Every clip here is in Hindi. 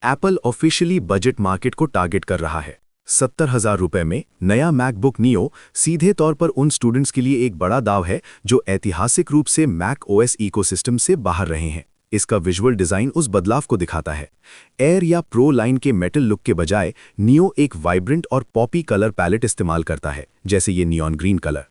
एप्पल ऑफिशियली बजट मार्केट को टारगेट कर रहा है। 70,000 रुपए में नया मैकबुक नियो सीधे तौर पर उन स्टूडेंट्स के लिए एक बड़ा दाव है जो ऐतिहासिक रूप से मैक ओएस इकोसिस्टम से बाहर रहे हैं। इसका विजुअल डिजाइन उस बदलाव को दिखाता है। एयर या प्रो लाइन के मेटल लुक के बजाय नियो एक वाइब्रेंट और पॉपी कलर पैलेट इस्तेमाल करता है, जैसे ये नियॉन ग्रीन कलर।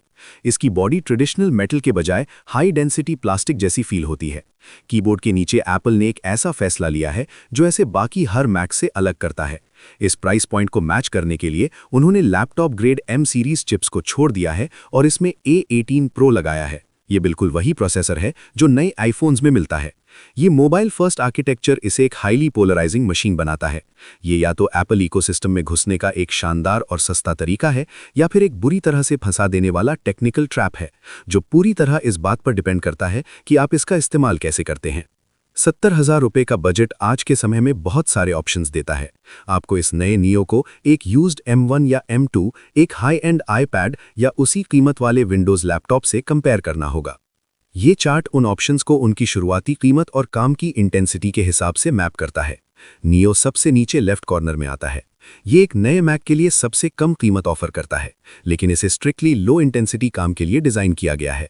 इसकी बॉडी ट्रेडिशनल मेटल के बजाय हाई डेंसिटी प्लास्टिक जैसी फील होती है। कीबोर्ड के नीचे एप्पल ने एक ऐसा फैसला लिया है जो ऐसे बाकी हर मैक से अलग करता है। इस प्राइस पॉइंट को मैच करने के लिए उन्होंने laptop grade M series chips को छोड़ दिया है और इसमें A18 प्रो लगाया है। ये बिल्कुल वही प्रोसेसर है जो नए आईफोन्स में मिलता है। ये मोबाइल फर्स्ट आर्किटेक्चर इसे एक हाईली पोलराइजिंग मशीन बनाता है। ये या तो एप्पल इकोसिस्टम में घुसने का एक शानदार और सस्ता तरीका है या फिर एक बुरी तरह से फंसा देने वाला टेक्निकल ट्रैप है, जो पूरी तरह इस बात पर डिपेंड करता है कि आप इसका इस्तेमाल कैसे करते हैं। 70,000 रुपये का बजट आज के समय में बहुत सारे ऑप्शंस देता है। आपको इस नए नियो को एक यूज्ड M1 या M2, एक हाई एंड आईपैड या उसी कीमत वाले विंडोज़ लैपटॉप से कंपेयर करना होगा। ये चार्ट उन ऑप्शंस को उनकी शुरुआती कीमत और काम की इंटेंसिटी के हिसाब से मैप करता है। नियो सबसे नीचे लेफ्ट कॉर्नर में आता है। ये एक नए मैक के लिए सबसे कम कीमत ऑफर करता है, लेकिन इसे स्ट्रिक्टली लो इंटेंसिटी काम के लिए डिज़ाइन किया गया है।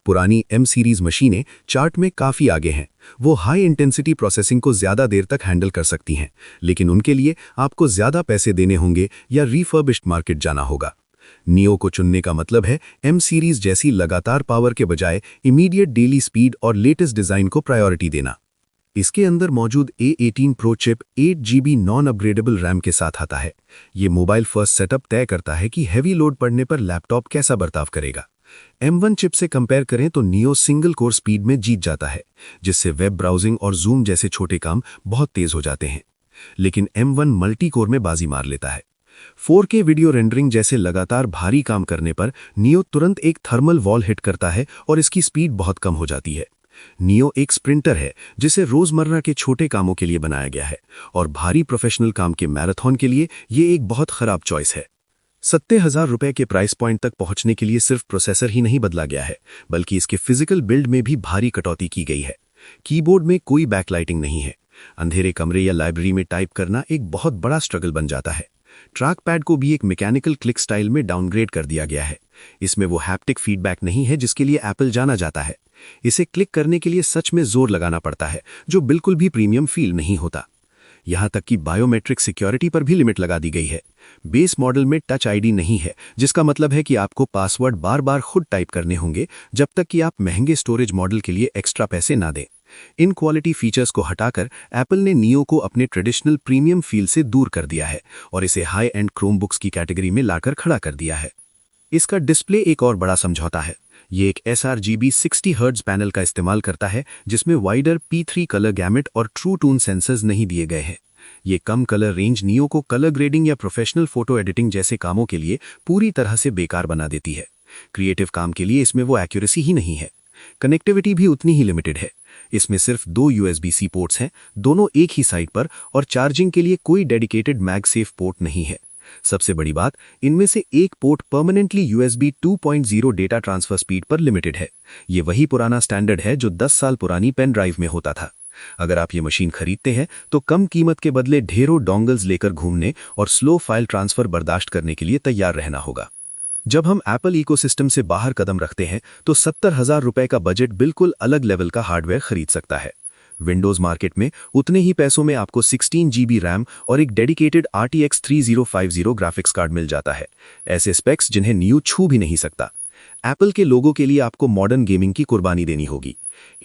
पुरानी M सीरीज मशीनें चार्ट में काफ़ी आगे हैं। वो हाई इंटेंसिटी प्रोसेसिंग को ज़्यादा देर तक हैंडल कर सकती हैं, लेकिन उनके लिए आपको ज़्यादा पैसे देने होंगे या रिफर्बिश्ड मार्केट जाना होगा। नियो को चुनने का मतलब है M सीरीज जैसी लगातार पावर के बजाय इमीडिएट डेली स्पीड और लेटेस्ट डिज़ाइन को प्रायोरिटी देना। इसके अंदर मौजूद A18 pro chip 8GB non upgradable RAM के साथ आता है। ये मोबाइल फर्स्ट सेटअप तय करता है कि हैवी लोड पड़ने पर लैपटॉप कैसा बर्ताव करेगा। M1 चिप से कंपेयर करें तो नियो सिंगल कोर स्पीड में जीत जाता है, जिससे वेब ब्राउजिंग और जूम जैसे छोटे काम बहुत तेज हो जाते हैं। लेकिन M1 मल्टी कोर में बाजी मार लेता है। 4K वीडियो रेंडरिंग जैसे लगातार भारी काम करने पर नियो तुरंत एक थर्मल वॉल हिट करता है और इसकी स्पीड बहुत कम हो जाती है। नियो एक स्प्रिंटर है जिसे रोजमर्रा के छोटे कामों के लिए बनाया गया है, और भारी प्रोफेशनल काम के मैराथन के लिए ये एक बहुत खराब चॉइस है। 70,000 रुपए के प्राइस पॉइंट तक पहुंचने के लिए सिर्फ प्रोसेसर ही नहीं बदला गया है, बल्कि इसके फिजिकल बिल्ड में भी भारी कटौती की गई है। कीबोर्ड में कोई बैकलाइटिंग नहीं है। अंधेरे कमरे या लाइब्रेरी में टाइप करना एक बहुत बड़ा स्ट्रगल बन जाता है। ट्रैक पैड को भी एक मैकेनिकल क्लिक स्टाइल में डाउनग्रेड कर दिया गया है। इसमें वो हैप्टिक फीडबैक नहीं है जिसके लिए एप्पल जाना जाता है। इसे क्लिक करने के लिए सच में जोर लगाना पड़ता है, जो बिल्कुल भी प्रीमियम फील नहीं होता। यहाँ तक कि बायोमेट्रिक सिक्योरिटी पर भी लिमिट लगा दी गई है। बेस मॉडल में टच आईडी नहीं है, जिसका मतलब है कि आपको पासवर्ड बार बार खुद टाइप करने होंगे जब तक कि आप महंगे स्टोरेज मॉडल के लिए एक्स्ट्रा पैसे ना दें। इन क्वालिटी फीचर्स को हटाकर एप्पल ने नियो को अपने ट्रेडिशनल प्रीमियम फील से दूर कर दिया है और इसे हाई एंड क्रोमबुक्स की कैटेगरी में लाकर खड़ा कर दिया है। इसका डिस्प्ले एक और बड़ा समझौता है। ये एक sRGB 60 हर्ट्ज पैनल का इस्तेमाल करता है, जिसमें वाइडर P3 कलर गैमेट और ट्रू टून सेंसर्स नहीं दिए गए हैं। ये कम कलर रेंज नियो को कलर ग्रेडिंग या प्रोफेशनल फोटो एडिटिंग जैसे कामों के लिए पूरी तरह से बेकार बना देती है। क्रिएटिव काम के लिए इसमें वो एक्यूरेसी ही नहीं है। कनेक्टिविटी भी उतनी ही लिमिटेड है। इसमें सिर्फ 2 USB-C पोर्ट्स हैं, दोनों एक ही साइड पर, और चार्जिंग के लिए कोई डेडिकेटेड मैगसेफ पोर्ट नहीं है। सबसे बड़ी बात, इनमें से एक port permanently USB 2.0 data transfer speed पर लिमिटेड है। ये वही पुराना स्टैंडर्ड है जो 10 साल पुरानी पेन ड्राइव में होता था। अगर आप ये मशीन खरीदते हैं तो कम कीमत के बदले ढेरों डोंगल्स लेकर घूमने और स्लो फाइल ट्रांसफर बर्दाश्त करने के लिए तैयार रहना होगा। जब हम एप्पल इकोसिस्टम से बाहर कदम रखते हैं तो 70,000 रुपए का बजट बिल्कुल अलग लेवल का हार्डवेयर खरीद सकता है। विंडोज मार्केट में उतने ही पैसों में आपको 16GB रैम और एक डेडिकेटेड RTX 3050 ग्राफिक्स कार्ड मिल जाता है। ऐसे स्पेक्स जिन्हें नियो छू भी नहीं सकता। एप्पल के लोगों के लिए आपको मॉडर्न गेमिंग की कुर्बानी देनी होगी।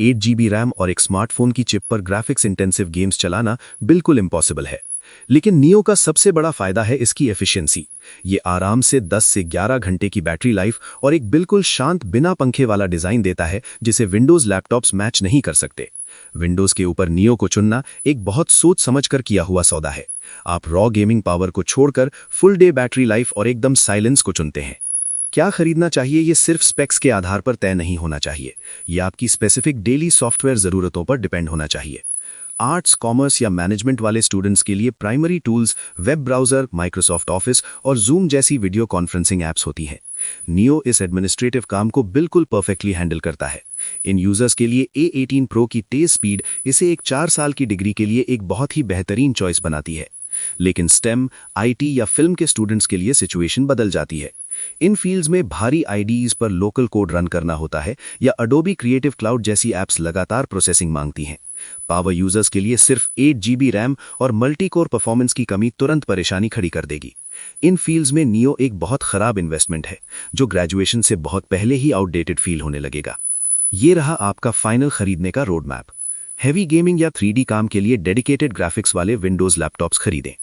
8GB रैम और एक स्मार्टफोन की चिप पर ग्राफिक्स इंटेंसिव गेम्स चलाना बिल्कुल इम्पॉसिबल है। लेकिन नियो का सबसे बड़ा फायदा है इसकी एफिशिएंसी। ये आराम से 10 से 11 घंटे की बैटरी लाइफ और एक बिल्कुल शांत बिना पंखे वाला डिजाइन देता है, जिसे विंडोज लैपटॉप्स मैच नहीं कर सकते। विंडोज के ऊपर नियो को चुनना एक बहुत सोच समझकर किया हुआ सौदा है। आप रॉ गेमिंग पावर को छोड़कर फुल डे बैटरी लाइफ और एकदम साइलेंस को चुनते हैं। क्या खरीदना चाहिए ये सिर्फ स्पेक्स के आधार पर तय नहीं होना चाहिए। ये आपकी स्पेसिफिक डेली सॉफ्टवेयर ज़रूरतों पर डिपेंड होना चाहिए। आर्ट्स, कॉमर्स या मैनेजमेंट वाले स्टूडेंट्स के लिए primary tools web browser, Microsoft office और जूम जैसी वीडियो कॉन्फ्रेंसिंग ऐप्स होती हैं। नियो इस एडमिनिस्ट्रेटिव काम को बिल्कुल परफेक्टली हैंडल करता है। इन यूजर्स के लिए A18 Pro की तेज स्पीड इसे एक 4 साल की डिग्री के लिए एक बहुत ही बेहतरीन चॉइस बनाती है। लेकिन स्टेम, IT या फिल्म के स्टूडेंट्स के लिए सिचुएशन बदल जाती है। इन फील्ड्स में भारी IDEs पर लोकल कोड रन करना होता है या अडोबी क्रिएटिव क्लाउड जैसी एप्स लगातार प्रोसेसिंग मांगती हैं। पावर यूजर्स के लिए सिर्फ 8 GB रैम और मल्टी कोर परफॉर्मेंस की कमी तुरंत परेशानी खड़ी कर देगी। इन फील्ड्स में नियो एक बहुत खराब इन्वेस्टमेंट है, जो ग्रेजुएशन से बहुत पहले ही आउटडेटेड फील होने लगेगा। ये रहा आपका फाइनल खरीदने का रोड मैप। हैवी गेमिंग या 3D काम के लिए डेडिकेटेड ग्राफिक्स वाले विंडोज लैपटॉप्स खरीदें।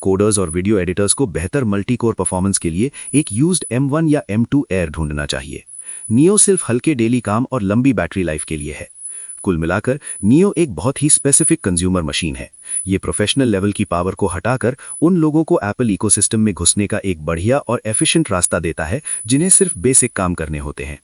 कोडर्स और वीडियो एडिटर्स को बेहतर मल्टी कोर परफॉर्मेंस के लिए एक यूज्ड M1 या M2 एयर ढूंढना चाहिए। नियो सिर्फ हल्के डेली काम और लंबी बैटरी लाइफ के लिए है। कुल मिलाकर नियो एक बहुत ही स्पेसिफिक कंज्यूमर मशीन है। ये प्रोफेशनल लेवल की पावर को हटाकर उन लोगों को एप्पल इकोसिस्टम में घुसने का एक बढ़िया और एफिशिएंट रास्ता देता है जिन्हें सिर्फ बेसिक काम करने होते हैं।